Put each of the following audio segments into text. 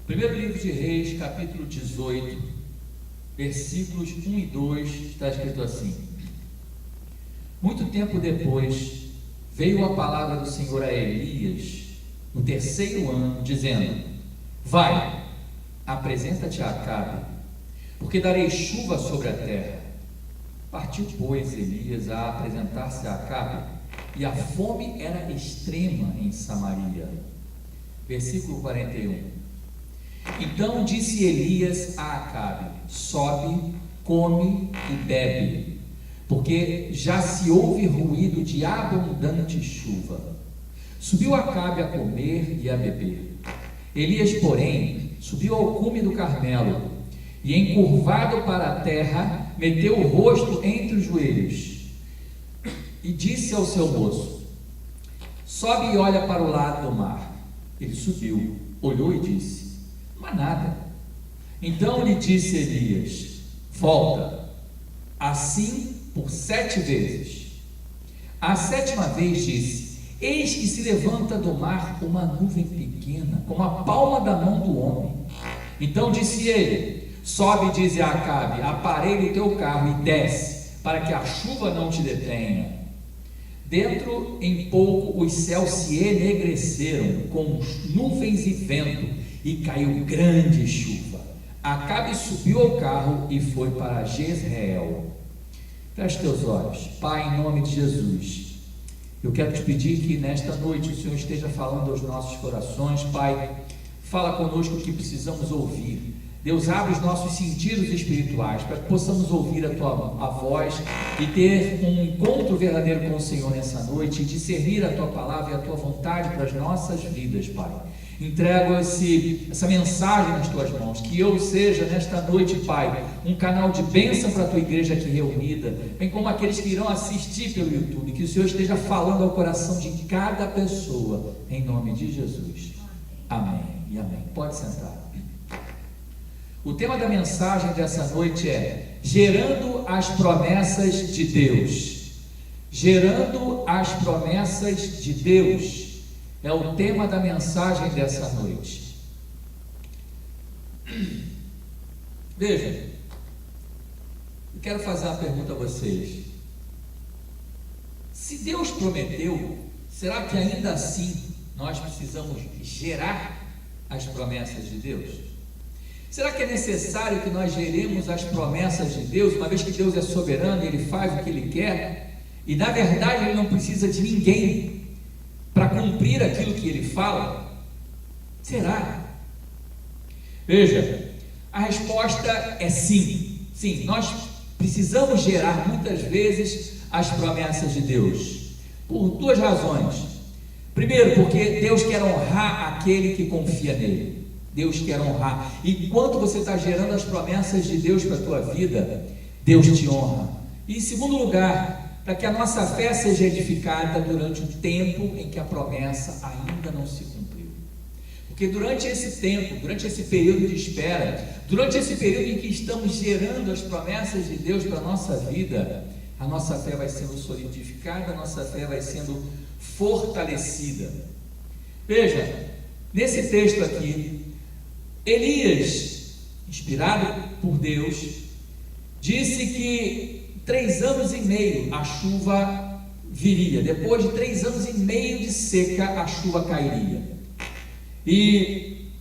Primeiro livro de Reis, capítulo 18, versículos 1 e 2, está escrito assim: Muito tempo depois, veio a palavra do Senhor a Elias, no terceiro ano, dizendo: Vai, apresenta-te a Acabe, porque darei chuva sobre a terra. Partiu, pois, Elias a apresentar-se a Acabe, e a fome era extrema em Samaria. Versículo 41. Então disse Elias a Acabe: Sobe, come e bebe, porque já se ouve ruído de abundante chuva. Subiu Acabe a comer e a beber. Elias, porém, subiu ao cume do Carmelo, e encurvado para a terra, meteu o rosto entre os joelhos, e disse ao seu moço: Sobe e olha para o lado do mar. Ele subiu, olhou e disse: Não há nada. Então lhe disse Elias: Volta, assim por 7 vezes. A 7ª vez disse: Eis que se levanta do mar uma nuvem pequena, como a palma da mão do homem. Então disse ele: Sobe, dize a Acabe, aparelha o teu carro e desce, para que a chuva não te detenha. Dentro em pouco os céus se enegreceram com nuvens e vento, e caiu grande chuva. Acabe subiu ao carro e foi para Jezreel. Feche teus olhos. Pai, em nome de Jesus, eu quero te pedir que nesta noite o Senhor esteja falando aos nossos corações. Pai, fala conosco o que precisamos ouvir. Deus, abre os nossos sentidos espirituais para que possamos ouvir a voz e ter um encontro verdadeiro com o Senhor nessa noite e discernir a Tua palavra e a Tua vontade para as nossas vidas, Pai. Entrego essa mensagem nas Tuas mãos, que eu seja nesta noite, Pai, um canal de bênção para a Tua igreja aqui reunida, bem como aqueles que irão assistir pelo YouTube, que o Senhor esteja falando ao coração de cada pessoa, em nome de Jesus. Amém e amém. Pode sentar. O tema da mensagem dessa noite é Gerando as promessas de Deus. Gerando as promessas de Deus é o tema da mensagem dessa noite. Veja, eu quero fazer uma pergunta a vocês. Se Deus prometeu, será que ainda assim nós precisamos gerar as promessas de Deus? Será que é necessário que nós geremos as promessas de Deus, uma vez que Deus é soberano e Ele faz o que Ele quer, e na verdade Ele não precisa de ninguém para cumprir aquilo que Ele fala? Será? Veja, a resposta é sim. Sim, nós precisamos gerar muitas vezes as promessas de Deus, por 2 razões. Primeiro, porque Deus quer honrar aquele que confia nele. Deus quer honrar. E enquanto você está gerando as promessas de Deus para a tua vida, Deus te honra. E em segundo lugar, para que a nossa fé seja edificada durante o tempo em que a promessa ainda não se cumpriu. Porque durante esse tempo, durante esse período de espera, durante esse período em que estamos gerando as promessas de Deus para a nossa vida, a nossa fé vai sendo solidificada, a nossa fé vai sendo fortalecida. Veja, nesse texto aqui, Elias, inspirado por Deus, disse que 3 anos e meio a chuva viria. Depois de 3 anos e meio de seca, a chuva cairia. E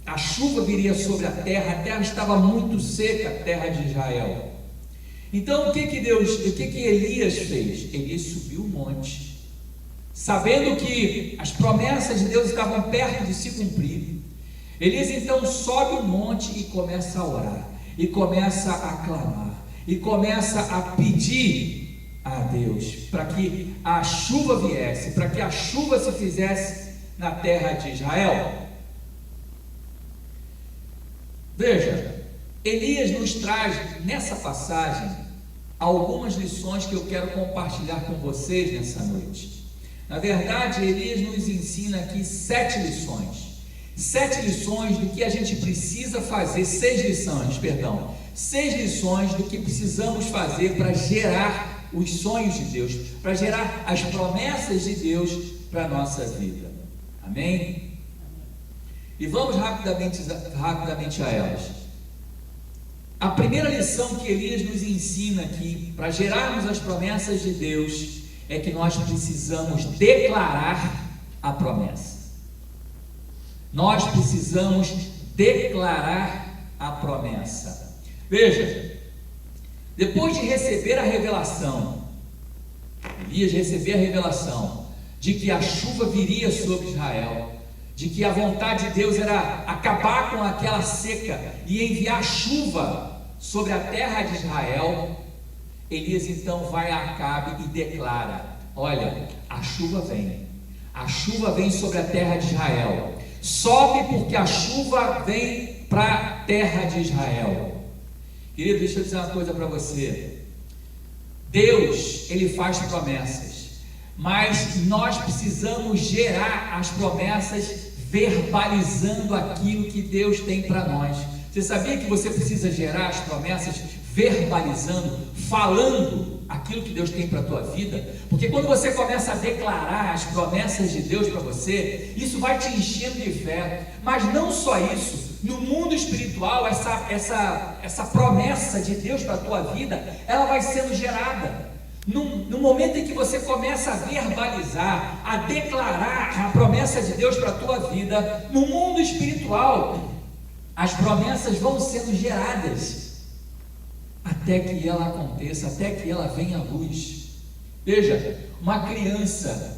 a chuva viria sobre a terra estava muito seca, a terra de Israel. Então o que Elias fez? Elias subiu o monte, sabendo que as promessas de Deus estavam perto de se cumprir. Elias então sobe o monte e começa a orar, e começa a clamar, e começa a pedir a Deus para que a chuva viesse, para que a chuva se fizesse na terra de Israel. Veja, Elias nos traz nessa passagem algumas lições que eu quero compartilhar com vocês nessa noite. Na verdade, Elias nos ensina aqui 7 lições. 7 lições do que a gente precisa fazer, 6 lições do que precisamos fazer para gerar os sonhos de Deus, para gerar as promessas de Deus para a nossa vida. Amém? E vamos rapidamente a elas. A primeira lição que Elias nos ensina aqui, para gerarmos as promessas de Deus, é que nós precisamos declarar a promessa. Nós precisamos declarar a promessa. Veja, depois de receber a revelação, Elias receber a revelação de que a chuva viria sobre Israel, de que a vontade de Deus era acabar com aquela seca e enviar chuva sobre a terra de Israel, Elias então vai a Acabe e declara: olha, a chuva vem sobre a terra de Israel, sobe porque a chuva vem para a terra de Israel. Querido, deixa eu dizer uma coisa para você. Deus, Ele faz promessas, mas nós precisamos gerar as promessas verbalizando aquilo que Deus tem para nós. Você sabia que você precisa gerar as promessas verbalizando, falando aquilo que Deus tem para a tua vida? Porque quando você começa a declarar as promessas de Deus para você, isso vai te enchendo de fé. Mas não só isso, no mundo espiritual, essa promessa de Deus para a tua vida, ela vai sendo gerada. No momento em que você começa a verbalizar, a declarar a promessa de Deus para a tua vida, no mundo espiritual, as promessas vão sendo geradas, até que ela aconteça, até que ela venha à luz. Veja, uma criança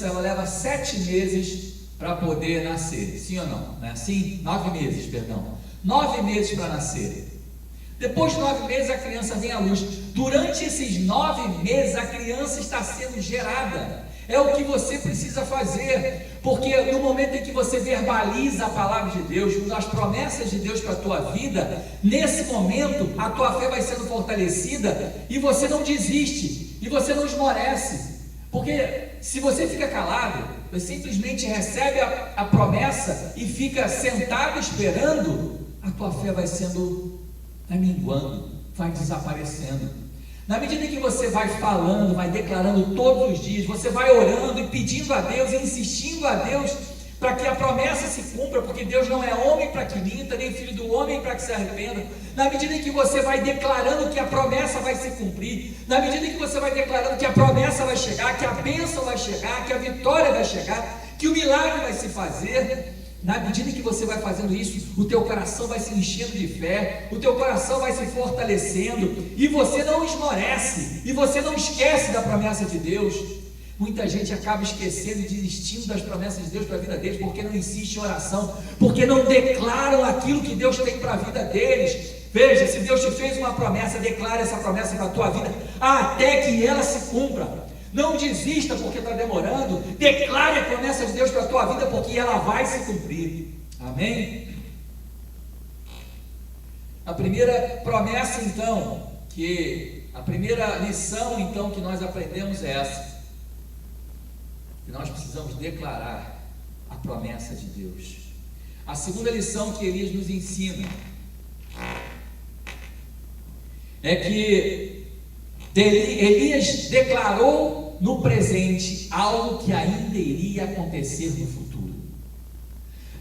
ela leva 7 meses para poder nascer, sim ou não? Não é assim? 9 meses, perdão. 9 meses para nascer. Depois de 9 meses a criança vem à luz. Durante esses 9 meses a criança está sendo gerada. É o que você precisa fazer, porque no momento em que você verbaliza a palavra de Deus, as promessas de Deus para a tua vida, nesse momento a tua fé vai sendo fortalecida e você não desiste, e você não esmorece. Porque se você fica calado, você simplesmente recebe a promessa e fica sentado esperando, a tua fé vai minguando, vai desaparecendo. Na medida em que você vai falando, vai declarando todos os dias, você vai orando e pedindo a Deus e insistindo a Deus para que a promessa se cumpra, porque Deus não é homem para que minta, nem filho do homem para que se arrependa. Na medida em que você vai declarando que a promessa vai se cumprir, na medida em que você vai declarando que a promessa vai chegar, que a bênção vai chegar, que a vitória vai chegar, que o milagre vai se fazer, na medida em que você vai fazendo isso, o teu coração vai se enchendo de fé, o teu coração vai se fortalecendo, e você não esmorece, e você não esquece da promessa de Deus. Muita gente acaba esquecendo e desistindo das promessas de Deus para a vida deles, porque não insiste em oração, porque não declaram aquilo que Deus tem para a vida deles. Veja, se Deus te fez uma promessa, declare essa promessa para a tua vida, até que ela se cumpra. Não desista porque está demorando, declare a promessa de Deus para a tua vida, porque ela vai se cumprir. Amém? A primeira promessa então, a primeira lição então que nós aprendemos é essa, que nós precisamos declarar a promessa de Deus. A segunda lição que Elias nos ensina é que Elias declarou no presente algo que ainda iria acontecer no futuro.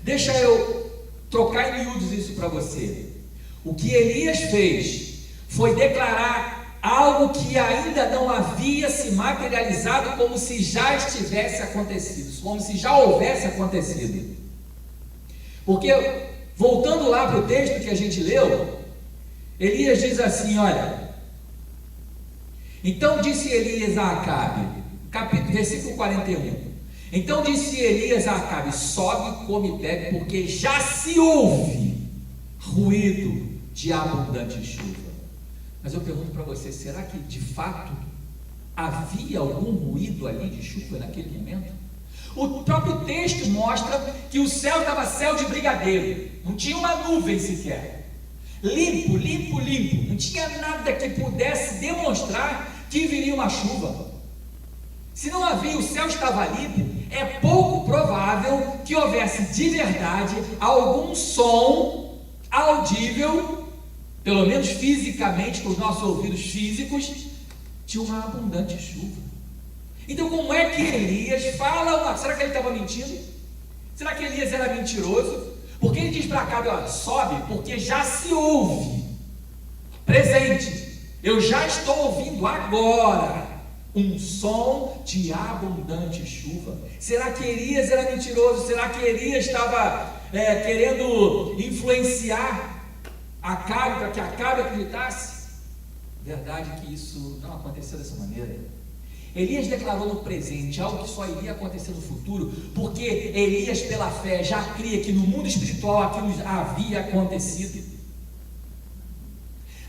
Deixa eu trocar em miúdos isso para você. O que Elias fez foi declarar algo que ainda não havia se materializado, como se já estivesse acontecido, como se já houvesse acontecido. Porque, voltando lá para o texto que a gente leu, Elias diz assim, olha: então disse Elias a Acabe, versículo 41, então disse Elias a Acabe: sobe, come e bebe, porque já se ouve ruído de abundante chuva. Mas eu pergunto para você, será que de fato havia algum ruído ali de chuva naquele momento? O próprio texto mostra que o céu estava céu de brigadeiro, não tinha uma nuvem sequer, limpo, limpo, limpo, não tinha nada que pudesse demonstrar que viria uma chuva. Se não havia, o céu estava limpo, é pouco provável que houvesse de verdade algum som audível, pelo menos fisicamente, com os nossos ouvidos físicos, de uma abundante chuva. Então, como é que Elias fala será que ele estava mentindo? Será que Elias era mentiroso? Porque ele diz para Acabe, olha, sobe, porque já se ouve, presente, eu já estou ouvindo agora um som de abundante chuva. Será que Elias era mentiroso? Será que Elias estava querendo influenciar Acabe para que Acabe acreditasse? Verdade que isso não aconteceu dessa maneira. Elias declarou no presente algo que só iria acontecer no futuro, porque Elias, pela fé, já cria que no mundo espiritual aquilo havia acontecido.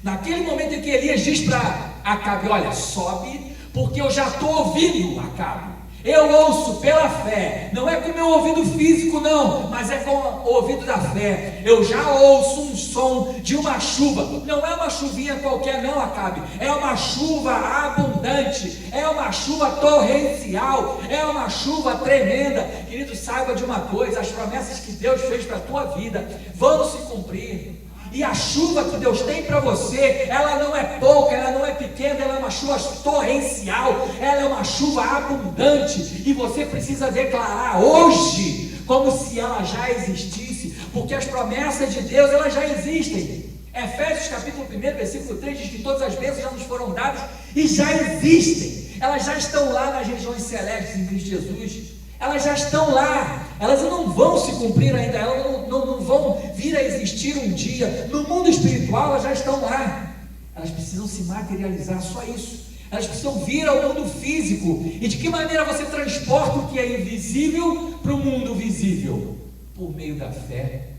Naquele momento em que Elias diz para Acabe, olha, sobe, porque eu já estou ouvindo, Acabe. Eu ouço pela fé, não é com o meu ouvido físico não, mas é com o ouvido da fé. Eu já ouço um som de uma chuva, não é uma chuvinha qualquer não, Acabe, é uma chuva abundante, é uma chuva torrencial, é uma chuva tremenda. Querido, saiba de uma coisa, as promessas que Deus fez para a tua vida vão se cumprir. E a chuva que Deus tem para você, ela não é pouca, ela não é pequena, ela é uma chuva torrencial, ela é uma chuva abundante, e você precisa declarar hoje, como se ela já existisse, porque as promessas de Deus, elas já existem. Efésios capítulo 1, versículo 3, diz que todas as bênçãos já nos foram dadas, e já existem, elas já estão lá nas regiões celestes em Cristo Jesus. Elas já estão lá, elas não vão se cumprir ainda, elas não vão vir a existir um dia. No mundo espiritual elas já estão lá, elas precisam se materializar, só isso. Elas precisam vir ao mundo físico. E de que maneira você transporta o que é invisível para o mundo visível? Por meio da fé.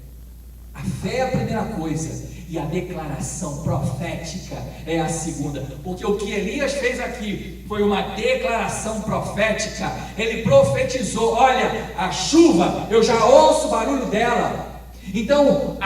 A fé é a primeira coisa, e a declaração profética é a segunda, porque o que Elias fez aqui foi uma declaração profética. Ele profetizou, olha, a chuva, eu já ouço o barulho dela, então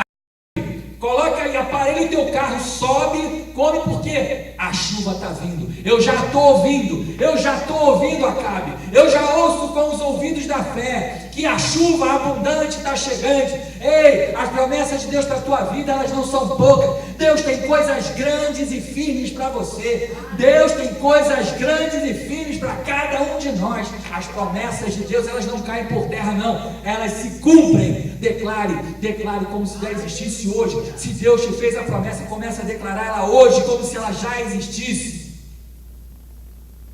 coloca aí, aparelha o teu carro, sobe, come, porque a chuva está vindo. Eu já estou ouvindo, Acabe. Eu já ouço com os ouvidos da fé que a chuva abundante está chegando. Ei, as promessas de Deus para a tua vida, elas não são poucas. Deus tem coisas grandes e firmes para você. Deus tem coisas grandes e firmes para cada um de nós. As promessas de Deus, elas não caem por terra não, elas se cumprem. Declare como se já existisse hoje. Se Deus te fez a promessa, comece a declarar ela hoje como se ela já existisse.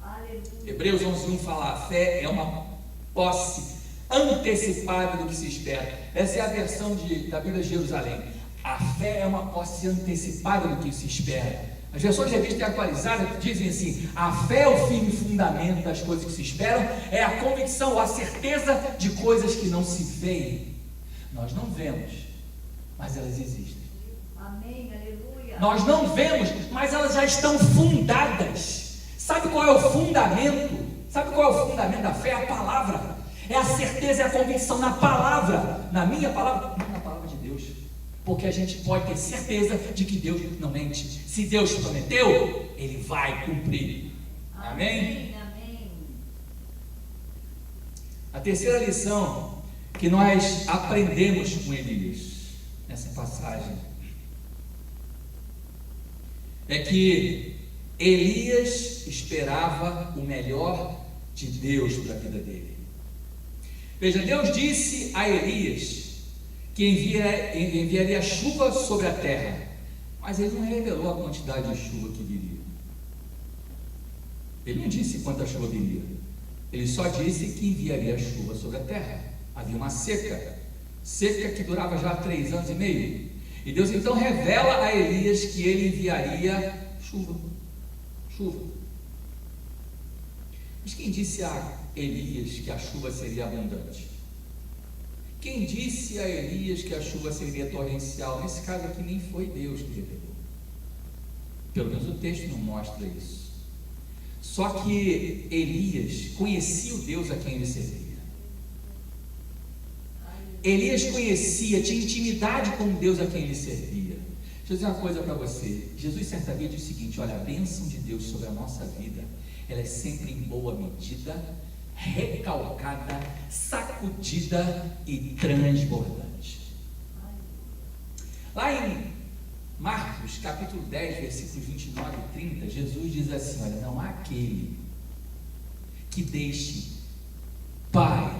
Aleluia. Hebreus 11:1 fala, a fé é uma posse antecipada do que se espera. Essa é a versão da Bíblia de Jerusalém. A fé é uma posse antecipada do que se espera. As versões revistas e atualizadas dizem assim, a fé é o firme fundamento das coisas que se esperam, é a convicção, a certeza de coisas que não se veem. Nós não vemos, mas elas existem. Amém, aleluia. Nós não vemos, mas elas já estão fundadas. Sabe qual é o fundamento? Sabe qual é o fundamento da fé? A palavra. É a certeza e a convicção na palavra, na minha palavra, não na palavra de Deus. Porque a gente pode ter certeza de que Deus não mente. Se Deus prometeu, Ele vai cumprir. Amém? Amém. A terceira lição que nós aprendemos com Elias nessa passagem é que Elias esperava o melhor de Deus para a vida dele. Veja, Deus disse a Elias que enviaria chuva sobre a terra, mas ele não revelou a quantidade de chuva que viria. Ele não disse quanta chuva viria, ele só disse que enviaria chuva sobre a terra. Havia uma seca que durava já 3 anos e meio, e Deus então revela a Elias que ele enviaria chuva. Mas quem disse a Elias que a chuva seria abundante? Quem disse a Elias que a chuva seria torrencial? Nesse caso aqui nem foi Deus que revelou. Pelo menos o texto não mostra isso. Só que Elias conhecia o Deus a quem ele servia. Elias conhecia, tinha intimidade com o Deus a quem ele servia. Deixa eu dizer uma coisa para você. Jesus certa vez disse o seguinte, olha, a bênção de Deus sobre a nossa vida, ela é sempre em boa medida, recalcada, sacudida e transbordante. Lá em Marcos capítulo 10, versículos 29 e 30, Jesus diz assim, olha, não há aquele que deixe pai,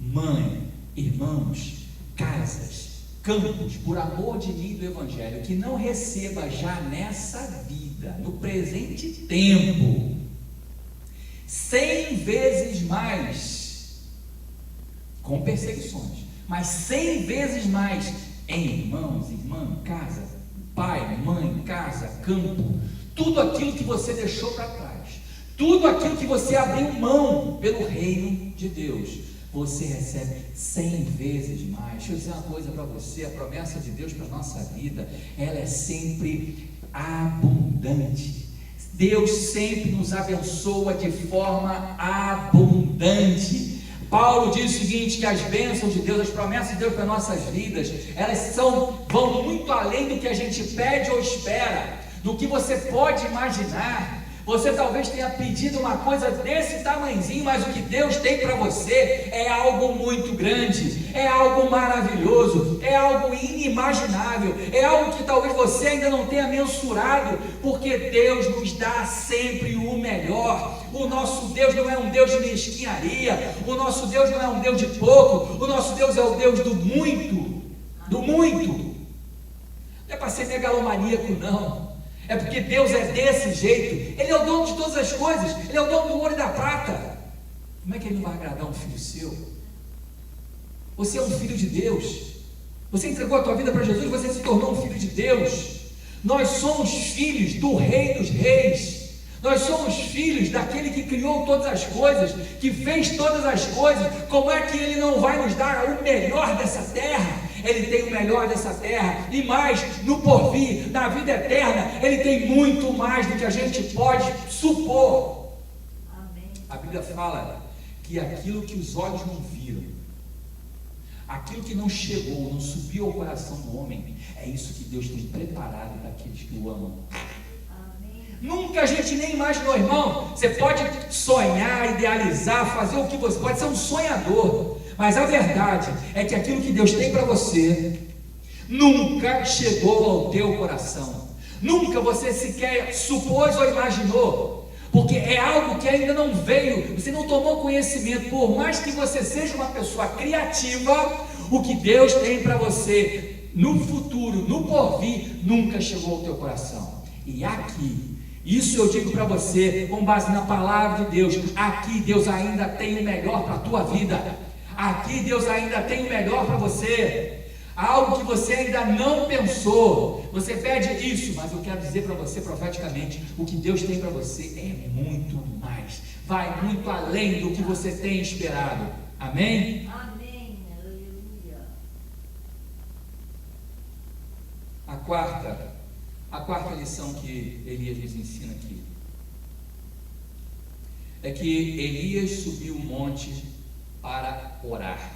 mãe, irmãos, casas, campos, por amor de mim e do Evangelho, que não receba já nessa vida, no presente tempo, 100 vezes mais, com perseguições, mas 100 vezes mais em irmãos, irmã, casa, pai, mãe, casa, campo, tudo aquilo que você deixou para trás, tudo aquilo que você abriu mão pelo reino de Deus, você recebe 100 vezes mais. Deixa eu dizer uma coisa para você: a promessa de Deus para a nossa vida, ela é sempre abundante. Deus sempre nos abençoa de forma abundante. Paulo diz o seguinte, que as bênçãos de Deus, as promessas de Deus para nossas vidas, elas vão muito além do que a gente pede ou espera, do que você pode imaginar. Você talvez tenha pedido uma coisa desse tamanhozinho, mas o que Deus tem para você é algo muito grande, é algo maravilhoso, é algo inimaginável, é algo que talvez você ainda não tenha mensurado, porque Deus nos dá sempre o melhor. O nosso Deus não é um Deus de mesquinharia, o nosso Deus não é um Deus de pouco, o nosso Deus é o Deus do muito, do muito. Não é para ser megalomaníaco, não. É porque Deus é desse jeito. Ele é o dono de todas as coisas. Ele é o dono do ouro e da prata. Como é que Ele não vai agradar um filho seu? Você é um filho de Deus. Você entregou a tua vida para Jesus, você se tornou um filho de Deus. Nós somos filhos do Rei dos Reis. Nós somos filhos daquele que criou todas as coisas, que fez todas as coisas. Como é que Ele não vai nos dar o melhor dessa terra? Ele tem o melhor dessa terra, e mais, no porvir, na vida eterna, Ele tem muito mais do que a gente pode supor. Amém. A Bíblia fala que aquilo que os olhos não viram, aquilo que não chegou, não subiu ao coração do homem, é isso que Deus tem preparado para aqueles que o amam. Nunca a gente nem imaginou, irmão. Você pode sonhar, idealizar, fazer o que você pode ser um sonhador, mas a verdade é que aquilo que Deus tem para você nunca chegou ao teu coração, nunca você sequer supôs ou imaginou, porque é algo que ainda não veio, você não tomou conhecimento. Por mais que você seja uma pessoa criativa, o que Deus tem para você no futuro, no porvir, nunca chegou ao teu coração. E aqui, isso eu digo para você, com base na palavra de Deus, aqui Deus ainda tem o melhor para a tua vida, aqui Deus ainda tem o melhor para você, algo que você ainda não pensou. Você pede isso, mas eu quero dizer para você profeticamente, o que Deus tem para você é muito mais, vai muito além do que você tem esperado. Amém? Amém, aleluia. A quarta lição que Elias nos ensina aqui é que Elias subiu o monte para orar.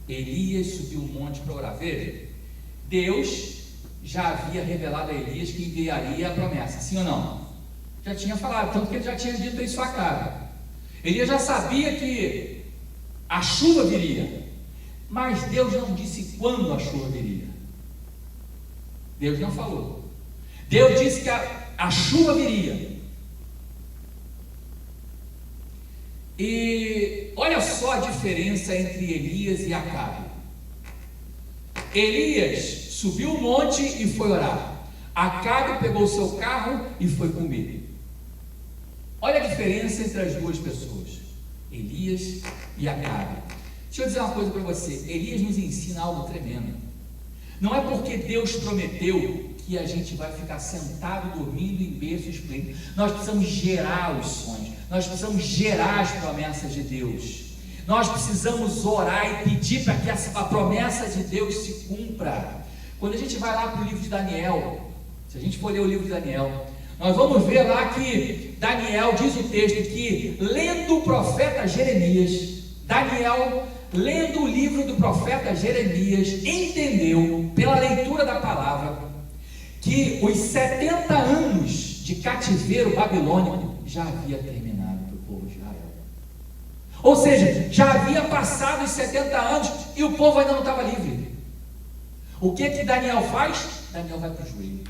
Elias subiu o monte para orar. Veja, Deus já havia revelado a Elias que enviaria a promessa, sim ou não? Já tinha falado, tanto que ele já tinha dito isso a Acabe. Elias já sabia que a chuva viria, mas Deus não disse quando a chuva viria. Deus não falou. Deus disse que a chuva viria. E olha só a diferença entre Elias e Acabe. Elias subiu o monte e foi orar. Acabe pegou o seu carro e foi comer. Olha a diferença entre as duas pessoas, Elias e Acabe. Deixa eu dizer uma coisa para você. Elias nos ensina algo tremendo. Não é porque Deus prometeu que a gente vai ficar sentado, dormindo em berço esplêndido. Nós precisamos gerar os sonhos, nós precisamos gerar as promessas de Deus, nós precisamos orar e pedir para que a promessa de Deus se cumpra. Quando a gente vai lá para o livro de Daniel, se a gente for ler o livro de Daniel, nós vamos ver lá que Daniel, diz o texto, que lendo o profeta Jeremias, Daniel, lendo o livro do profeta Jeremias, entendeu, pela leitura da palavra, que os 70 anos de cativeiro babilônico já havia terminado para o povo de Israel. Ou seja, já havia passado os 70 anos e o povo ainda não estava livre. O que Daniel faz? Daniel vai para o joelho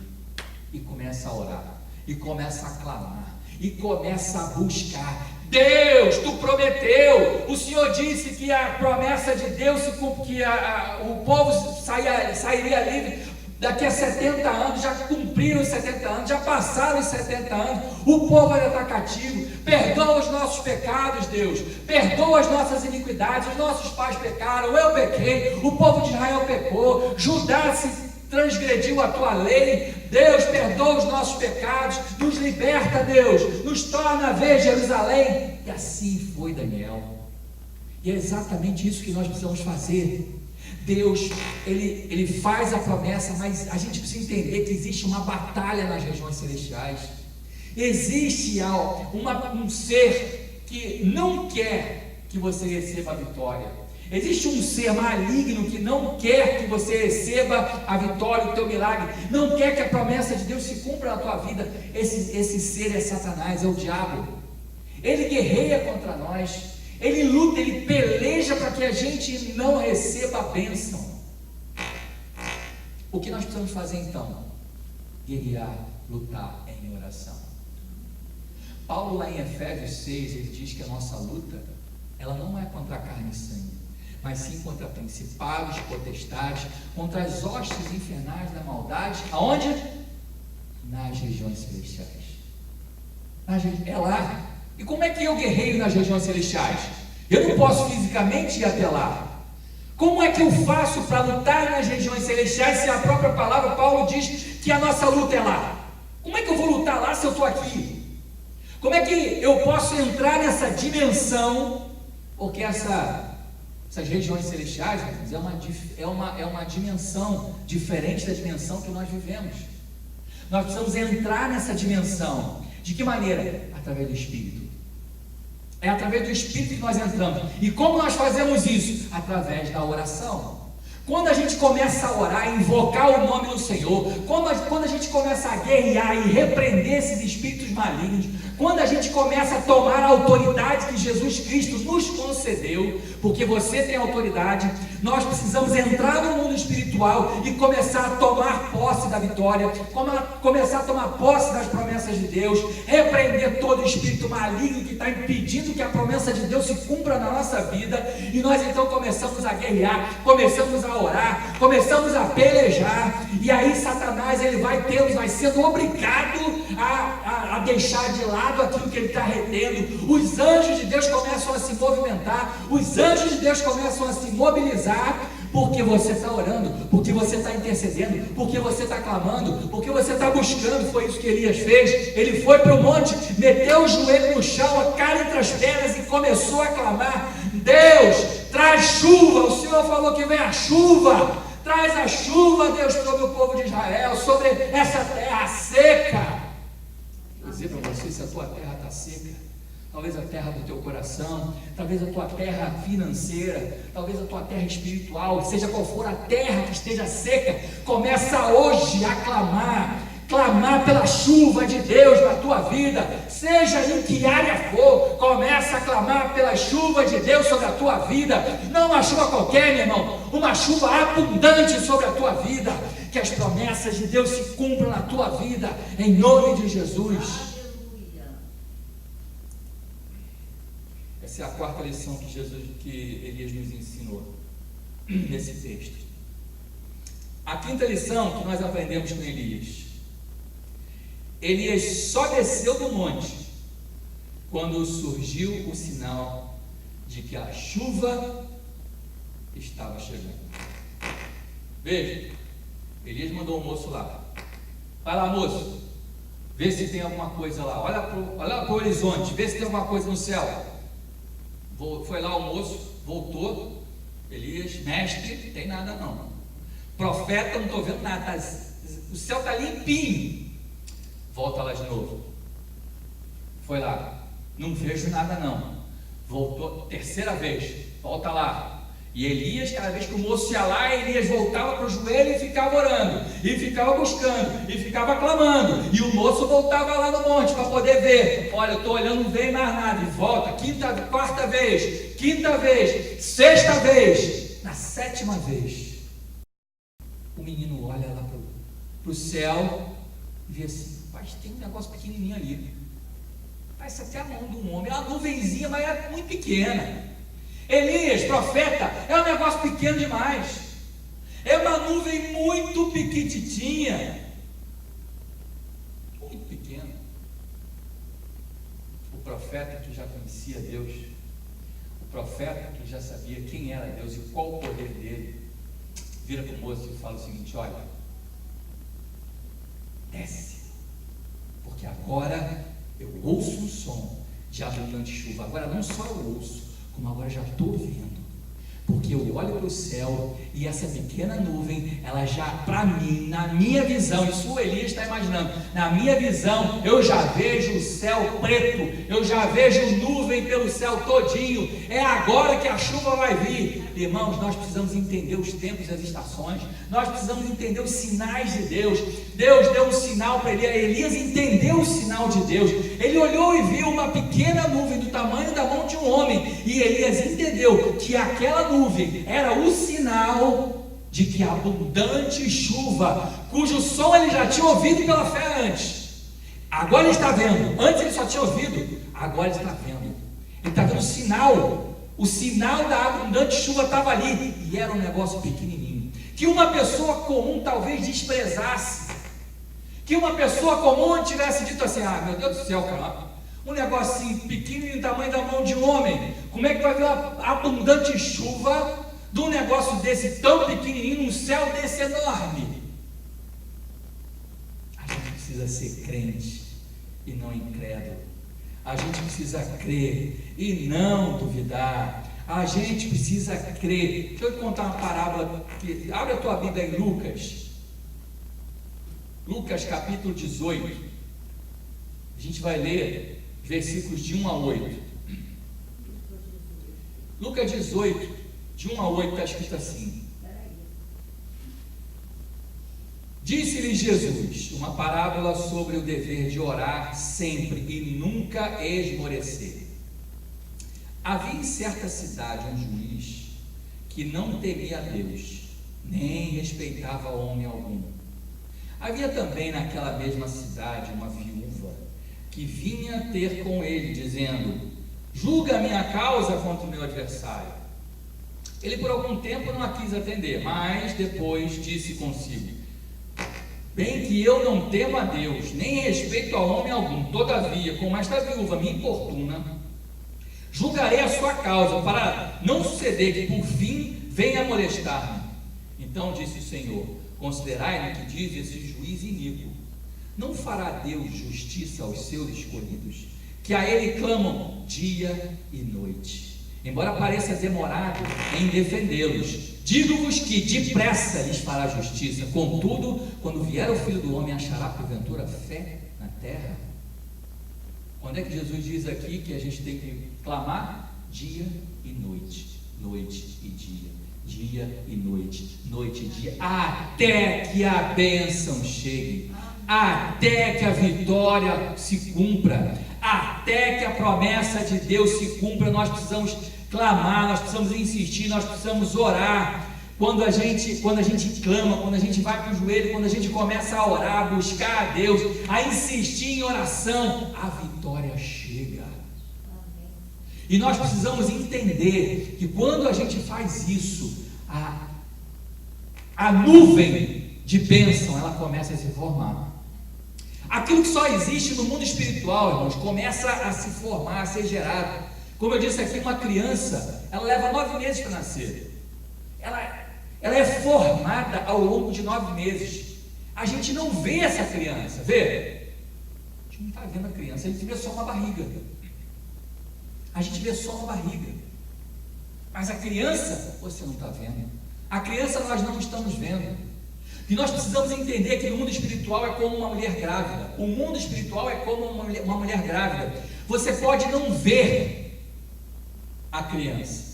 e começa a orar, e começa a clamar, e começa a buscar. Deus, tu prometeu, o Senhor disse que a promessa de Deus, que o povo sairia livre daqui a 70 anos, já cumpriram os 70 anos, já passaram os 70 anos, o povo ainda está cativo. Perdoa os nossos pecados, Deus, perdoa as nossas iniquidades. Os nossos pais pecaram, eu pequei, o povo de Israel pecou, Judá se transgrediu a tua lei. Deus, perdoa os nossos pecados, nos liberta, Deus, nos torna a ver Jerusalém. E assim foi Daniel, e é exatamente isso que nós precisamos fazer. Deus, Ele faz a promessa, mas a gente precisa entender que existe uma batalha nas regiões celestiais. Existe um ser que não quer que você receba a vitória. Existe um ser maligno que não quer que você receba a vitória, o teu milagre, não quer que a promessa de Deus se cumpra na tua vida. Esse ser é Satanás, é o diabo. Ele guerreia contra nós, ele luta, ele peleja para que a gente não receba a bênção. O que nós precisamos fazer então? Guerrear, lutar em oração. Paulo, lá em Efésios 6, ele diz que a nossa luta, ela não é contra a carne e sangue, mas sim contra principados, potestades, contra as hostes infernais da maldade. Aonde? Nas regiões celestiais. É lá. E como é que eu guerreio nas regiões celestiais? Eu não posso fisicamente ir até lá. Como é que eu faço para lutar nas regiões celestiais, se a própria palavra, Paulo diz que a nossa luta é lá? Como é que eu vou lutar lá se eu estou aqui? Como é que eu posso entrar nessa dimensão? Porque essas regiões celestiais é uma dimensão diferente da dimensão que nós vivemos. Nós precisamos entrar nessa dimensão. De que maneira? Através do Espírito. É através do Espírito que nós entramos. E como nós fazemos isso? Através da oração. Quando a gente começa a orar, invocar o nome do Senhor, quando a gente começa a guerrear e repreender esses espíritos malignos, quando a gente começa a tomar a autoridade que Jesus Cristo nos concedeu, porque você tem autoridade, nós precisamos entrar no mundo espiritual e começar a tomar posse da vitória, começar a tomar posse das promessas de Deus, repreender todo espírito maligno que está impedindo que a promessa de Deus se cumpra na nossa vida. E nós então começamos a guerrear, começamos a orar, começamos a pelejar, e aí Satanás ele vai sendo obrigado a deixar de lado aquilo que ele está retendo. Os anjos de Deus começam a se movimentar, os anjos de Deus começam a se mobilizar, porque você está orando, porque você está intercedendo, porque você está clamando, porque você está buscando. Foi isso que Elias fez. Ele foi para o monte, meteu o joelho no chão, a cara entre as pernas, e começou a clamar: Deus, traz chuva. O Senhor falou que vem a chuva. Traz a chuva, Deus, sobre o povo de Israel, sobre essa terra seca. Vou dizer para você, se a tua terra está seca, talvez a terra do teu coração, talvez a tua terra financeira, talvez a tua terra espiritual, seja qual for a terra que esteja seca, começa hoje a clamar pela chuva de Deus na tua vida, seja em que área for, começa a clamar pela chuva de Deus sobre a tua vida. Não uma chuva qualquer, meu irmão, uma chuva abundante sobre a tua vida, que as promessas de Deus se cumpram na tua vida, em nome de Jesus. Aleluia. Essa é a quarta lição que Elias nos ensinou nesse texto. A quinta lição que nós aprendemos com Elias: Elias só desceu do monte quando surgiu o sinal de que a chuva estava chegando. Veja, Elias mandou o moço lá: vai lá, moço, vê se tem alguma coisa lá, olha para o horizonte, vê se tem alguma coisa no céu. Foi lá o moço, voltou. Elias: mestre, não tem nada não. Profeta, não estou vendo nada, o céu está limpinho. Volta lá de novo. Foi lá: não vejo nada não. Voltou, terceira vez, volta lá. E Elias, cada vez que o moço ia lá, Elias voltava para o joelho e ficava orando, e ficava buscando, e ficava clamando, e o moço voltava lá no monte para poder ver. Olha, eu estou olhando, não vem mais nada. E volta, quarta vez, quinta vez, sexta vez. Na sétima vez, o menino olha lá para o céu e vê assim: mas tem um negócio pequenininho ali. parece até a mão de um homem, é uma nuvenzinha, mas é muito pequena. Elias, profeta, é um negócio pequeno demais, é uma nuvem muito pequititinha, muito pequena. O profeta que já conhecia Deus, o profeta que já sabia quem era Deus e qual o poder dele, vira para o moço e fala o seguinte: olha, desce, porque agora eu ouço um som de abundante chuva. Agora não só eu ouço, como agora já estou vendo, porque eu olho para o céu e essa pequena nuvem, ela já, para mim, na minha visão, isso o Elias está imaginando, na minha visão, eu já vejo o céu preto, eu já vejo nuvem pelo céu todinho, é agora que a chuva vai vir. Irmãos, nós precisamos entender os tempos e as estações, nós precisamos entender os sinais de Deus. Deus deu um sinal para Elias, Elias entendeu o sinal de Deus, ele olhou e viu uma pequena nuvem do tamanho da mão de um homem, e Elias entendeu que aquela nuvem era o sinal de que a abundante chuva, cujo som ele já tinha ouvido pela fé antes, agora ele está vendo. Antes ele só tinha ouvido, agora ele está vendo. Ele está vendo o sinal da abundante chuva estava ali, e era um negócio pequenininho, que uma pessoa comum talvez desprezasse, que uma pessoa comum tivesse dito assim: ah, meu Deus do céu, cara, um negocinho pequenininho do tamanho da mão de um homem, como é que vai vir uma abundante chuva de um negócio desse tão pequenininho, num céu desse enorme? A gente precisa ser crente e não incrédulo, a gente precisa crer e não duvidar, a gente precisa crer. Deixa eu te contar uma parábola, abre a tua Bíblia em Lucas capítulo 18, a gente vai ler versículos de 1 a 8. Lucas 18, de 1 a 8, está escrito assim: disse-lhe Jesus, uma parábola sobre o dever de orar sempre e nunca esmorecer. Havia em certa cidade um juiz que não temia a Deus, nem respeitava homem algum. Havia também naquela mesma cidade uma viúva que vinha ter com ele, dizendo: julga a minha causa contra o meu adversário. Ele por algum tempo não a quis atender, mas depois disse consigo: bem que eu não temo a Deus, nem respeito a homem algum, todavia, como esta viúva me importuna, julgarei a sua causa, para não suceder que por fim venha molestar-me. Então disse o Senhor: considerai no que diz esse juiz iníquo. Não fará Deus justiça aos seus escolhidos, que a Ele clamam dia e noite? Embora pareça demorado em defendê-los, digo-vos que depressa lhes fará justiça. Contudo, quando vier o Filho do Homem, achará porventura fé na terra? Quando é que Jesus diz aqui que a gente tem que clamar? Dia e noite, noite e dia e noite, noite e dia, até que a bênção chegue, até que a vitória se cumpra, até que a promessa de Deus se cumpra. Nós precisamos clamar, nós precisamos insistir, nós precisamos orar. Quando a gente clama, quando a gente vai para o joelho, quando a gente começa a orar, a buscar a Deus, a insistir em oração, a vitória chega. E nós precisamos entender que quando a gente faz isso, a nuvem de bênção, ela começa a se formar. Aquilo que só existe no mundo espiritual, irmãos, começa a se formar, a ser gerado. Como eu disse aqui, uma criança, ela leva 9 meses para nascer. Ela é formada ao longo de 9 meses. A gente não vê essa criança, vê? A gente não está vendo a criança, a gente vê só uma barriga. A gente vê só uma barriga. Mas a criança, você não está vendo. A criança nós não estamos vendo. E nós precisamos entender que o mundo espiritual é como uma mulher grávida. O mundo espiritual é como uma mulher grávida. Você pode não ver a criança,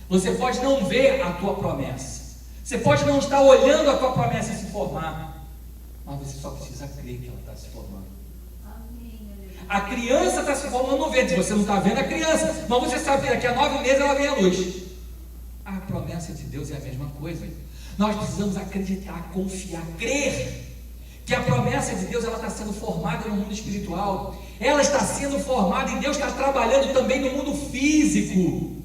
você pode não ver a tua promessa, você pode não estar olhando a tua promessa se formar, mas você só precisa crer que ela está se formando. A criança está se formando no ventre, você não está vendo a criança, mas você sabe que daqui a 9 meses ela vem à luz. A promessa de Deus é a mesma coisa. Nós precisamos acreditar, confiar, crer que a promessa de Deus ela está sendo formada no mundo espiritual, ela está sendo formada e Deus está trabalhando também no mundo físico,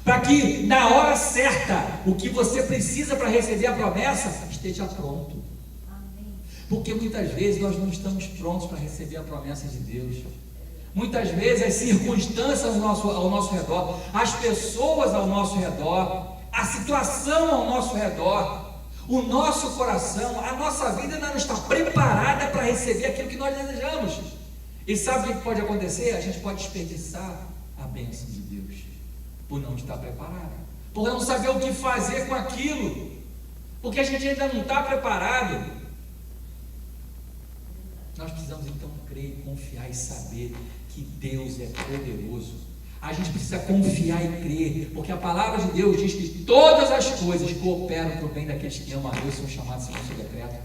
para que na hora certa, o que você precisa para receber a promessa esteja pronto. Amém. Porque muitas vezes nós não estamos prontos para receber a promessa de Deus. Muitas vezes as circunstâncias ao nosso redor, as pessoas ao nosso redor, a situação ao nosso redor, o nosso coração, a nossa vida não está preparada para receber aquilo que nós desejamos. E sabe o que pode acontecer? A gente pode desperdiçar a bênção de Deus por não estar preparado, por não saber o que fazer com aquilo, porque a gente ainda não está preparado. Nós precisamos então crer, confiar e saber que Deus é poderoso. A gente precisa confiar e crer, porque a palavra de Deus diz que todas as coisas cooperam para o bem daqueles que amam a Deus, são chamados segundo o seu decreto.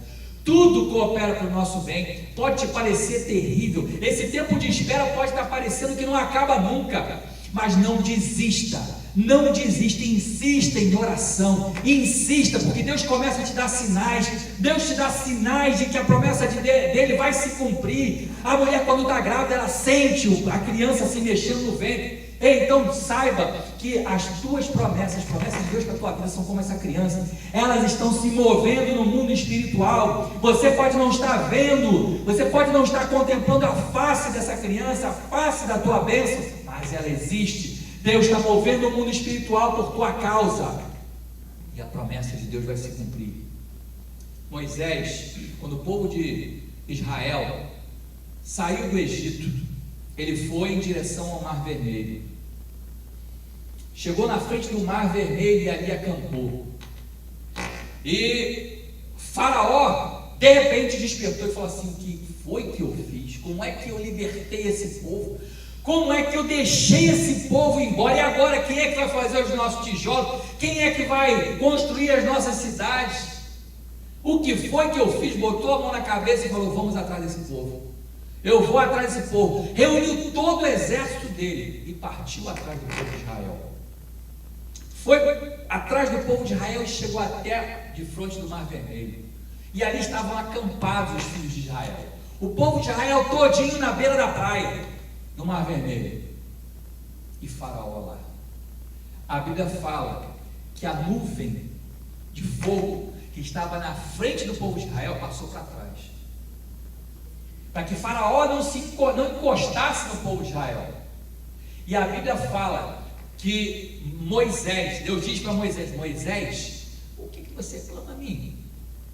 Tudo coopera para o nosso bem. Pode te parecer terrível, esse tempo de espera pode estar parecendo que não acaba nunca, mas não desista, não desista, insista em oração, insista, porque Deus começa a te dar sinais, Deus te dá sinais de que a promessa dele vai se cumprir. A mulher quando está grávida, ela sente a criança se mexendo no ventre. Então saiba que as tuas promessas, as promessas de Deus para a tua vida são como essa criança, elas estão se movendo no mundo espiritual. Você pode não estar vendo, você pode não estar contemplando a face dessa criança, a face da tua bênção, mas ela existe. Deus está movendo o mundo espiritual por tua causa, e a promessa de Deus vai se cumprir. Moisés, quando o povo de Israel saiu do Egito, ele foi em direção ao Mar Vermelho. Chegou na frente do Mar Vermelho e ali acampou. E Faraó de repente despertou e falou assim: o que foi que eu fiz? Como é que eu libertei esse povo? Como é que eu deixei esse povo embora? E agora quem é que vai fazer os nossos tijolos? Quem é que vai construir as nossas cidades? O que foi que eu fiz? Botou a mão na cabeça e falou: vamos atrás desse povo. Eu vou atrás desse povo. Reuniu todo o exército dele e partiu atrás do povo de Israel. Foi atrás do povo de Israel e chegou até de frente do Mar Vermelho. E ali estavam acampados os filhos de Israel. O povo de Israel todinho na beira da praia, no Mar Vermelho. E Faraó lá. A Bíblia fala que a nuvem de fogo que estava na frente do povo de Israel passou para trás, para que Faraó não encostasse no povo de Israel. E a Bíblia fala que Moisés, Deus diz para Moisés: Moisés, o que você clama a mim?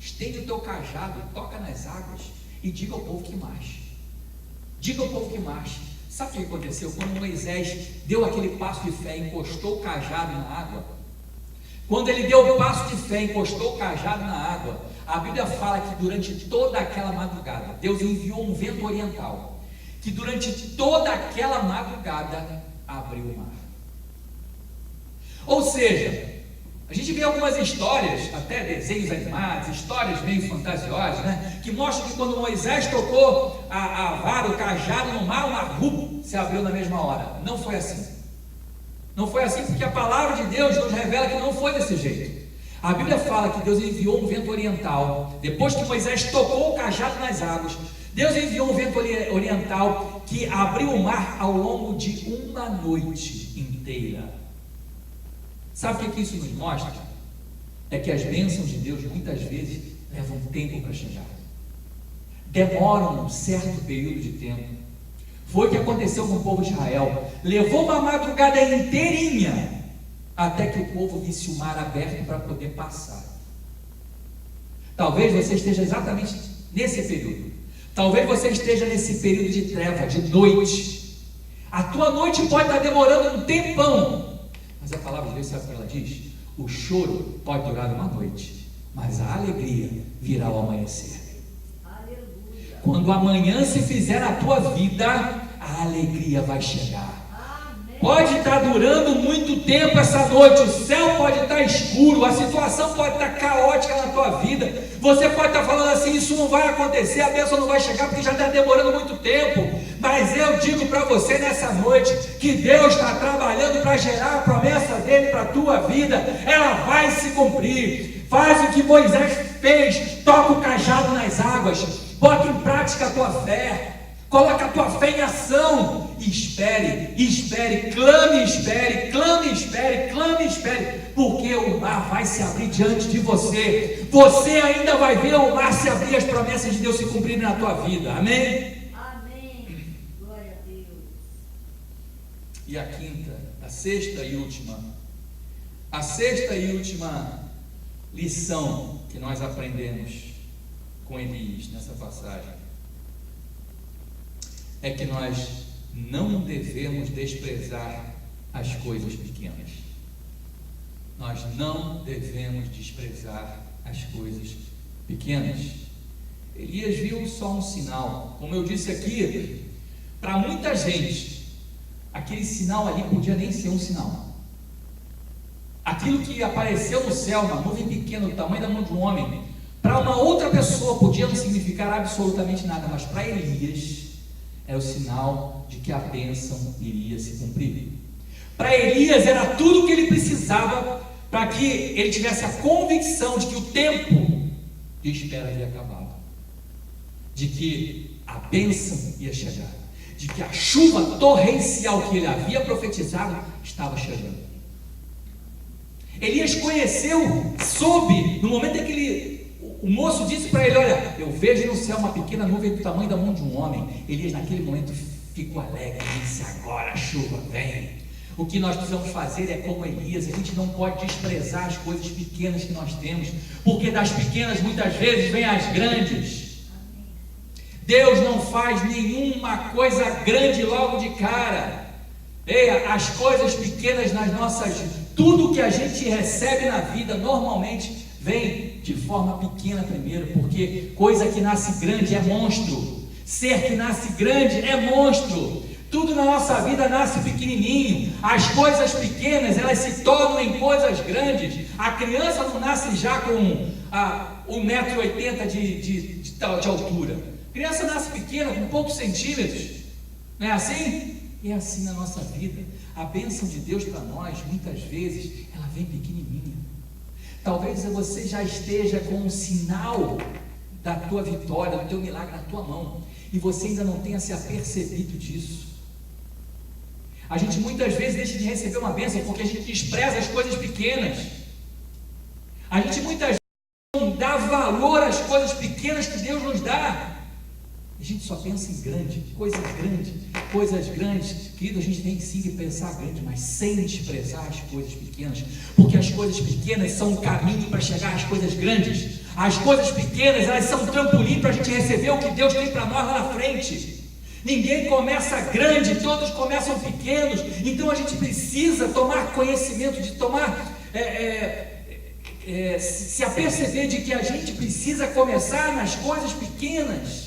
Estende o teu cajado, toca nas águas e diga ao povo que marche. Diga ao povo que marche. Sabe o que aconteceu? Quando Moisés deu aquele passo de fé, encostou o cajado na água. Quando ele deu o passo de fé, encostou o cajado na água, a Bíblia fala que durante toda aquela madrugada, Deus enviou um vento oriental, que durante toda aquela madrugada abriu o mar. Ou seja, a gente vê algumas histórias, até desenhos animados, histórias meio fantasiosas, né? Que mostram que quando Moisés tocou a vara, o cajado no mar, o mar se abriu na mesma hora. Não foi assim. Não foi assim, porque a palavra de Deus nos revela que não foi desse jeito. A Bíblia fala que Deus enviou um vento oriental. Depois que Moisés tocou o cajado nas águas, Deus enviou um vento oriental que abriu o mar ao longo de uma noite inteira. Sabe o que isso nos mostra? É que as bênçãos de Deus muitas vezes levam tempo para chegar. Demoram um certo período de tempo. Foi o que aconteceu com o povo de Israel. Levou uma madrugada inteirinha até que o povo visse o mar aberto para poder passar. Talvez você esteja exatamente nesse período. Talvez você esteja nesse período de treva, de noite. A tua noite pode estar demorando um tempão. Mas a palavra de Deus, sabe o que ela diz? O choro pode durar uma noite, mas a alegria virá ao amanhecer. Quando amanhã se fizer na tua vida, a alegria vai chegar. Pode estar durando muito tempo essa noite, o céu pode estar escuro, a situação pode estar caótica na tua vida, você pode estar falando assim, isso não vai acontecer, a bênção não vai chegar porque já está demorando muito tempo, mas eu digo para você nessa noite, que Deus está trabalhando para gerar a promessa dele para a tua vida, ela vai se cumprir. Faz o que Moisés fez, toca o cajado nas águas, bota em prática a tua fé, coloca a tua fé em ação, e espere, clame, espere, porque o mar vai se abrir diante de você, você ainda vai ver o mar se abrir, as promessas de Deus se cumprirem na tua vida, amém? Amém, glória a Deus. E a quinta, a sexta e última lição que nós aprendemos com Elias nessa passagem é que nós não devemos desprezar as coisas pequenas. Nós não devemos desprezar as coisas pequenas. Elias viu só um sinal. Como eu disse aqui, para muita gente, aquele sinal ali podia nem ser um sinal. Aquilo que apareceu no céu, uma nuvem pequena, do tamanho da mão de um homem, para uma outra pessoa podia não significar absolutamente nada, mas para Elias era o sinal de que a bênção iria se cumprir. Para Elias era tudo o que ele precisava para que ele tivesse a convicção de que o tempo de espera havia acabado, de que a bênção ia chegar, de que a chuva torrencial que ele havia profetizado estava chegando. Elias conheceu, soube, no momento em que o moço disse para ele: olha, eu vejo no céu uma pequena nuvem do tamanho da mão de um homem. Elias naquele momento ficou alegre e disse: agora a chuva vem. O que nós precisamos fazer é como Elias, a gente não pode desprezar as coisas pequenas que nós temos, porque das pequenas muitas vezes vêm as grandes. Deus não faz nenhuma coisa grande logo de cara. As coisas pequenas nas nossas vidas, tudo que a gente recebe na vida normalmente vem de forma pequena primeiro, porque coisa que nasce grande é monstro, ser que nasce grande é monstro. Tudo na nossa vida nasce pequenininho, as coisas pequenas elas se tornam em coisas grandes. A criança não nasce já com 1,80 m de altura, a criança nasce pequena, com poucos centímetros, não é assim? É assim na nossa vida. A bênção de Deus para nós, muitas vezes, ela vem pequenininha. Talvez você já esteja com um sinal da tua vitória, do teu milagre na tua mão, e você ainda não tenha se apercebido disso. A gente muitas vezes deixa de receber uma bênção porque a gente despreza as coisas pequenas. A gente muitas vezes não dá valor às coisas pequenas que Deus nos dá. A gente só pensa em grande, coisas grandes, querido, a gente tem sim que pensar grande, mas sem desprezar as coisas pequenas, porque as coisas pequenas são um caminho para chegar às coisas grandes. As coisas pequenas, elas são um trampolim para a gente receber o que Deus tem para nós lá na frente. Ninguém começa grande, todos começam pequenos, então a gente precisa tomar conhecimento, de se aperceber de que a gente precisa começar nas coisas pequenas.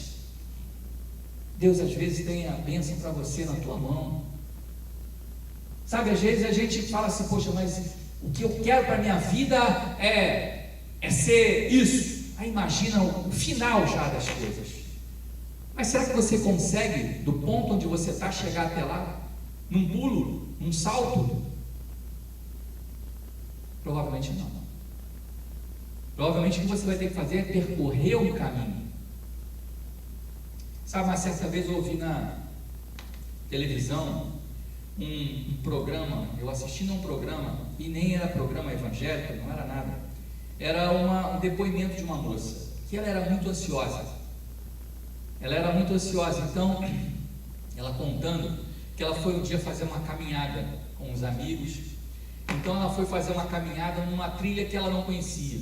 Deus às vezes tem a bênção para você na tua mão, sabe, às vezes a gente fala assim: poxa, mas o que eu quero para a minha vida é ser isso. Aí imagina o final já das coisas. Mas será que você consegue, do ponto onde você está, chegar até lá, num pulo, num salto? Provavelmente não. Provavelmente o que você vai ter que fazer é percorrer um caminho. Sabe, uma certa vez eu ouvi na televisão um programa, eu assisti num programa, e nem era programa evangélico, não era nada, era um depoimento de uma moça, que ela era muito ansiosa, então, ela contando que ela foi um dia fazer uma caminhada com os amigos, então ela foi fazer uma caminhada numa trilha que ela não conhecia,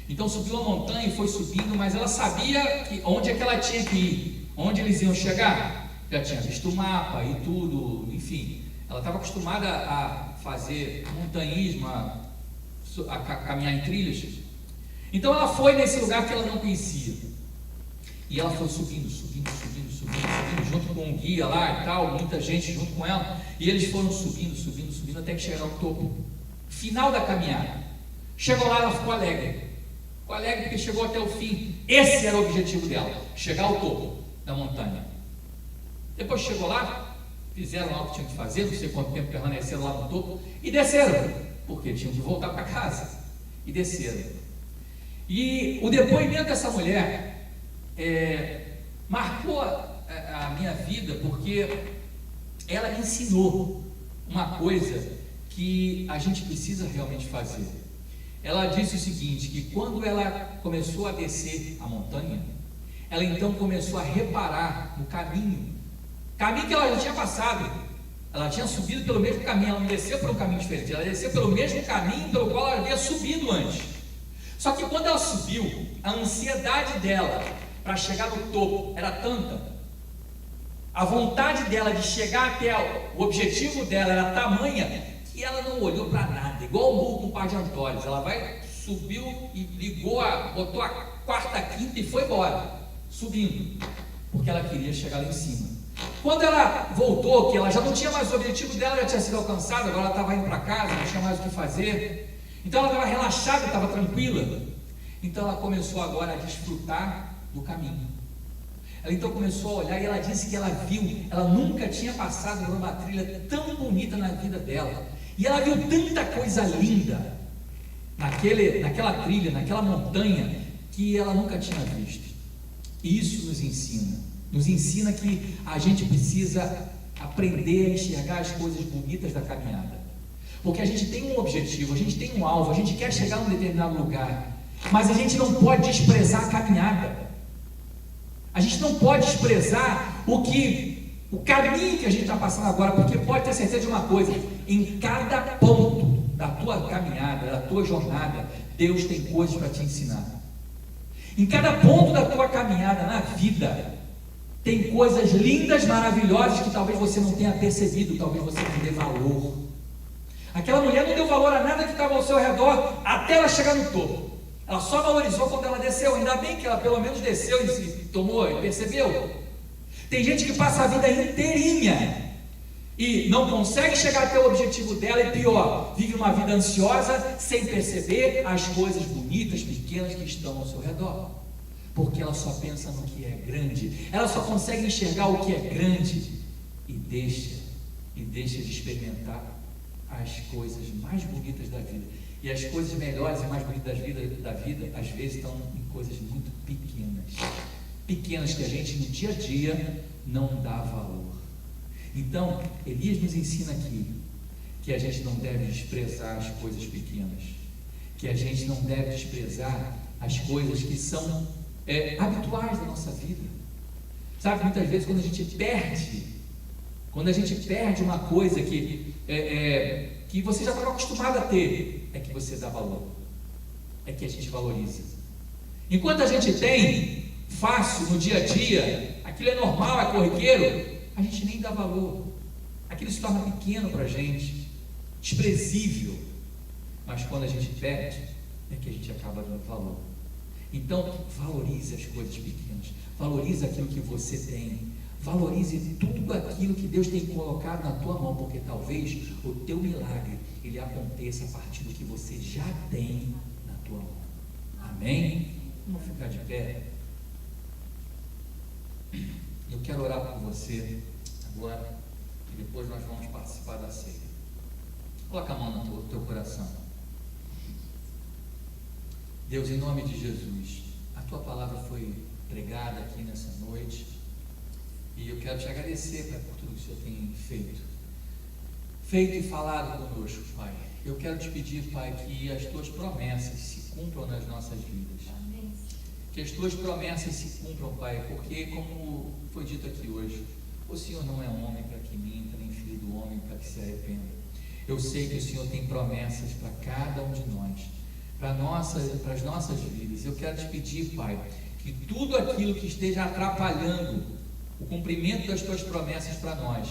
então subiu a montanha e foi subindo, mas ela sabia onde é que ela tinha que ir, onde eles iam chegar, já tinha visto o mapa e tudo, enfim, ela estava acostumada a fazer montanhismo, a caminhar em trilhas, então ela foi nesse lugar que ela não conhecia, E ela foi subindo, junto com um guia lá e tal, muita gente junto com ela, e eles foram subindo, até que chegaram ao topo, final da caminhada. Chegou lá, ela ficou alegre porque chegou até o fim. Esse era o objetivo dela, chegar ao topo da montanha. Depois chegou lá, fizeram lá o que tinham que fazer, não sei quanto tempo permaneceram lá no topo, e desceram, porque tinham que voltar para casa, e desceram. E o depoimento dessa mulher marcou a minha vida, porque ela ensinou uma coisa que a gente precisa realmente fazer. Ela disse o seguinte, que quando ela começou a descer a montanha, ela então começou a reparar no caminho que ela já tinha passado. Ela tinha subido pelo mesmo caminho, ela não desceu por um caminho diferente, ela desceu pelo mesmo caminho pelo qual ela havia subido antes. Só que quando ela subiu, a ansiedade dela para chegar no topo era tanta, a vontade dela de chegar até o objetivo dela era tamanha, que ela não olhou para nada, igual o burro com um par de antólios. Ela subiu e botou a quarta, quinta e foi embora, subindo, porque ela queria chegar lá em cima. Quando ela voltou, que ela já não tinha mais o objetivo dela, já tinha sido alcançado, agora ela estava indo para casa, não tinha mais o que fazer, então ela estava relaxada, estava tranquila. Então ela começou agora a desfrutar do caminho. Ela então começou a olhar, e ela disse que ela nunca tinha passado por uma trilha tão bonita na vida dela, e ela viu tanta coisa linda naquela trilha, naquela montanha, que ela nunca tinha visto. E isso nos ensina que a gente precisa aprender a enxergar as coisas bonitas da caminhada, porque a gente tem um objetivo, a gente tem um alvo, a gente quer chegar a um determinado lugar, mas a gente não pode desprezar a caminhada, a gente não pode desprezar o caminho que a gente está passando agora, porque pode ter certeza de uma coisa: em cada ponto da tua caminhada, da tua jornada, Deus tem coisas para te ensinar. Em cada ponto da tua caminhada na vida, tem coisas lindas, maravilhosas, que talvez você não tenha percebido, talvez você não dê valor. Aquela mulher não deu valor a nada que estava ao seu redor, até ela chegar no topo. Ela só valorizou quando ela desceu. Ainda bem que ela pelo menos desceu e tomou e percebeu. Tem gente que passa a vida inteirinha e não consegue chegar até o objetivo dela, e pior, vive uma vida ansiosa sem perceber as coisas bonitas, pequenas que estão ao seu redor, porque ela só pensa no que é grande, ela só consegue enxergar o que é grande e deixa de experimentar as coisas mais bonitas da vida. E as coisas melhores e mais bonitas da vida às vezes estão em coisas muito pequenas que a gente no dia a dia não dá valor. Então Elias nos ensina aqui que a gente não deve desprezar as coisas pequenas, que a gente não deve desprezar as coisas que são habituais da nossa vida. Sabe, muitas vezes quando a gente perde uma coisa que você já estava acostumado a ter, é que você dá valor, é que a gente valoriza. Enquanto a gente tem fácil no dia a dia, aquilo é normal, é corriqueiro, a gente nem dá valor, aquilo se torna pequeno para a gente, desprezível. Mas quando a gente perde, é que a gente acaba dando valor. Então valorize as coisas pequenas, valorize aquilo que você tem, valorize tudo aquilo que Deus tem colocado na tua mão, porque talvez o teu milagre ele aconteça a partir do que você já tem na tua mão. Amém? Vamos ficar de pé. Eu quero orar por você agora, e depois nós vamos participar da ceia. Coloca a mão no teu coração. Deus, em nome de Jesus, a tua palavra foi pregada aqui nessa noite, e eu quero te agradecer, Pai, por tudo que o Senhor tem feito e falado conosco, Pai. Eu quero te pedir, Pai, que as tuas promessas se cumpram nas nossas vidas. Amém. Que as tuas promessas se cumpram, Pai, porque, como foi dito aqui hoje, o Senhor não é homem para que minta, nem filho do homem para que se arrependa. Eu sei que o Senhor tem promessas para cada um de nós, para as nossas vidas. Eu quero te pedir, Pai, que tudo aquilo que esteja atrapalhando o cumprimento das tuas promessas para nós,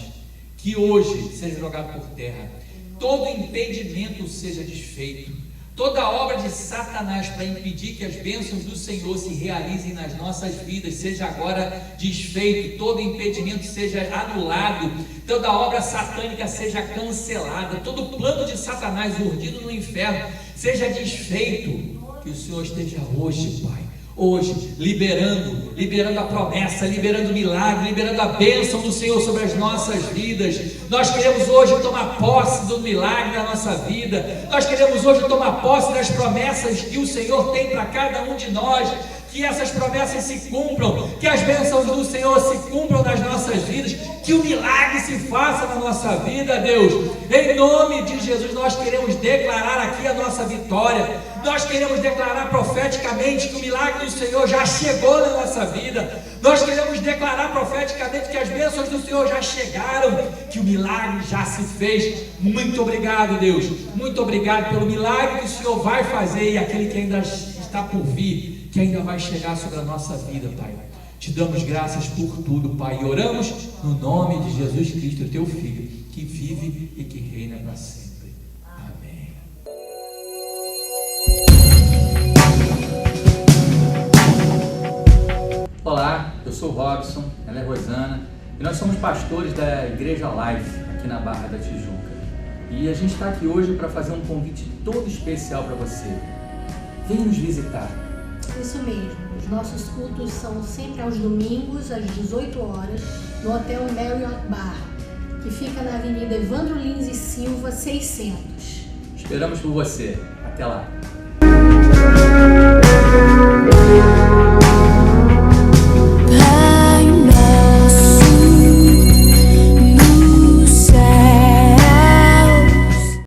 que hoje seja jogado por terra, todo impedimento seja desfeito, Toda obra de Satanás para impedir que as bênçãos do Senhor se realizem nas nossas vidas seja agora desfeito, todo impedimento seja anulado, toda obra satânica seja cancelada, todo plano de Satanás urdido no inferno seja desfeito. Que o Senhor esteja hoje, Pai, hoje, liberando a promessa, liberando o milagre, liberando a bênção do Senhor sobre as nossas vidas. Nós queremos hoje tomar posse do milagre da nossa vida. Nós queremos hoje tomar posse das promessas que o Senhor tem para cada um de nós. Que essas promessas se cumpram, que as bênçãos do Senhor se cumpram nas nossas vidas, que o milagre se faça na nossa vida, Deus. Em nome de Jesus, nós queremos declarar aqui a nossa vitória. Nós queremos declarar profeticamente que o milagre do Senhor já chegou na nossa vida. Nós queremos declarar profeticamente que as bênçãos do Senhor já chegaram, que o milagre já se fez. Muito obrigado, Deus. Muito obrigado pelo milagre que o Senhor vai fazer e aquele que ainda está por vir, que ainda vai chegar sobre a nossa vida, Pai. Te damos graças por tudo, Pai, e oramos no nome de Jesus Cristo, teu Filho, que vive e que reina para sempre. Amém. Olá, eu sou o Robson, ela é Rosana, e nós somos pastores da Igreja Life, aqui na Barra da Tijuca. E a gente está aqui hoje para fazer um convite todo especial para você. Venha nos visitar. Isso mesmo, os nossos cultos são sempre aos domingos, às 18 horas, no Hotel Marriott Bar, que fica na Avenida Evandro Lins e Silva, 600. Esperamos por você. Até lá.